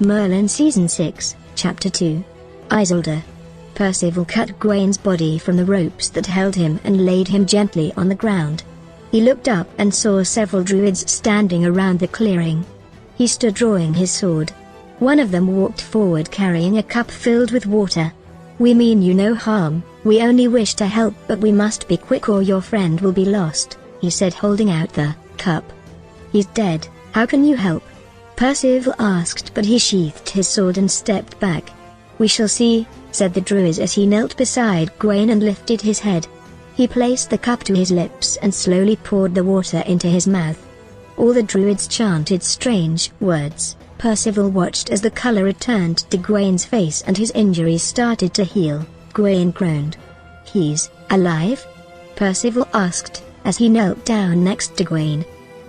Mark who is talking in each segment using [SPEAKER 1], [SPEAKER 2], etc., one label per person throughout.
[SPEAKER 1] Merlin Season 6, Chapter 2. Iseldir. Percival cut Gawain's body from the ropes that held him and laid him gently on the ground. He looked up and saw several druids standing around the clearing. He stood drawing his sword. One of them walked forward carrying a cup filled with water. "We mean you no harm, we only wish to help, but we must be quick or your friend will be lost," he said, holding out the cup. "He's dead, how can you help?" Percival asked, but he sheathed his sword and stepped back. "We shall see," said the druid as he knelt beside Gawain and lifted his head. He placed the cup to his lips and slowly poured the water into his mouth. All the druids chanted strange words. Percival watched as the color returned to Gawain's face and his injuries started to heal. Gawain groaned. "He's alive?" Percival asked, as he knelt down next to Gawain.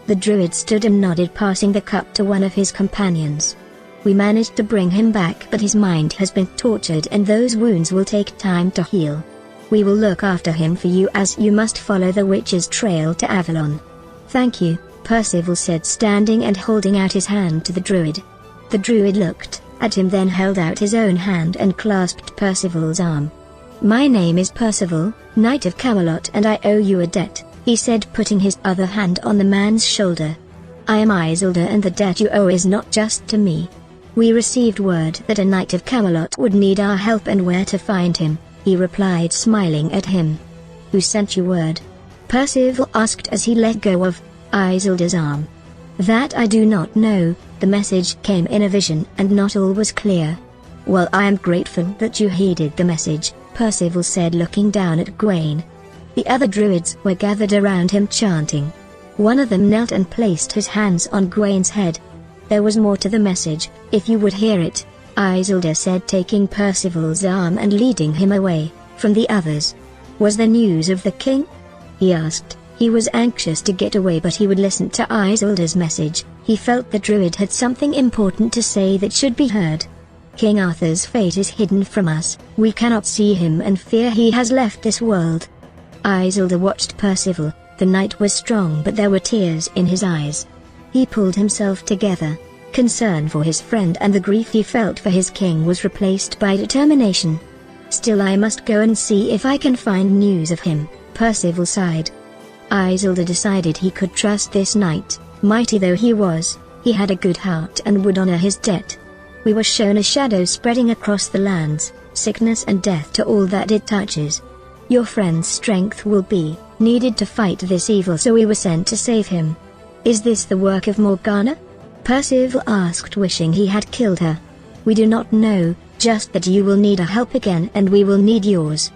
[SPEAKER 1] The druid stood and nodded, passing the cup to one of his companions. "We managed to bring him back, but his mind has been tortured and those wounds will take time to heal. We will look after him for you, as you must follow the witch's trail to Avalon." "Thank you," Percival said, standing and holding out his hand to the druid. The druid looked at him, then held out his own hand and clasped Percival's arm. "My name is Percival, Knight of Camelot, and I owe you a debt," he said, putting his other hand on the man's shoulder. "I am Iseldir, and the debt you owe is not just to me. We received word that a Knight of Camelot would need our help and where to find him," he replied, smiling at him. "Who sent you word?" Percival asked as he let go of Isildir's arm. "That I do not know, the message came in a vision and not all was clear." "Well, I am grateful that you heeded the message," Percival said, looking down at Gawain. The other druids were gathered around him chanting. One of them knelt and placed his hands on Gawain's head. "There was more to the message, if you would hear it," Iseldir said, taking Percival's arm and leading him away from the others. "Was there news of the king?" he asked. He was anxious to get away, but he would listen to Isildir's message. He felt the druid had something important to say that should be heard. "King Arthur's fate is hidden from us, we cannot see him and fear he has left this world." Isildir watched Percival. The knight was strong, but there were tears in his eyes. He pulled himself together. Concern for his friend and the grief he felt for his king was replaced by determination. "Still, I must go and see if I can find news of him," Percival sighed. Isildir decided he could trust this knight. Mighty though he was, he had a good heart and would honor his debt. "We were shown a shadow spreading across the lands, sickness and death to all that it touches. Your friend's strength will be needed to fight this evil, so we were sent to save him." "Is this the work of Morgana?" Percival asked, wishing he had killed her. "We do not know, just that you will need our help again and we will need yours.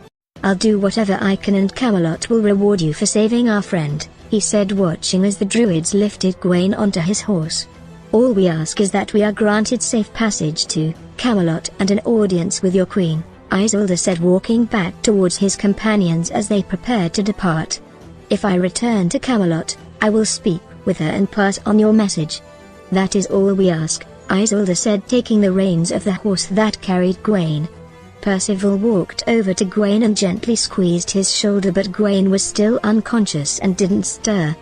[SPEAKER 1] I'll do whatever I can and Camelot will reward you for saving our friend," he said, watching as the druids lifted Gawain onto his horse. "All we ask is that we are granted safe passage to Camelot and an audience with your queen," Iseldir said, walking back towards his companions as they prepared to depart. "If I return to Camelot, I will speak with her and pass on your message. That is all we ask," Iseldir said, taking the reins of the horse that carried Gawain. Percival walked over to Gawain and gently squeezed his shoulder, but Gawain was still unconscious and didn't stir.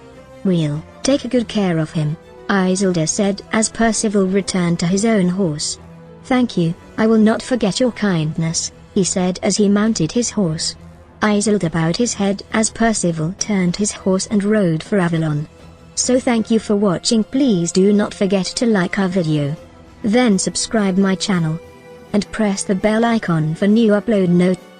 [SPEAKER 1] "We'll take good care of him," Iseldir said as Percival returned to his own horse. "Thank you, I will not forget your kindness," he said as he mounted his horse. Iseldir bowed his head as Percival turned his horse and rode for Avalon. So thank you for watching. Please do not forget to like our video. Then subscribe my channel. And press the bell icon for new upload notifications.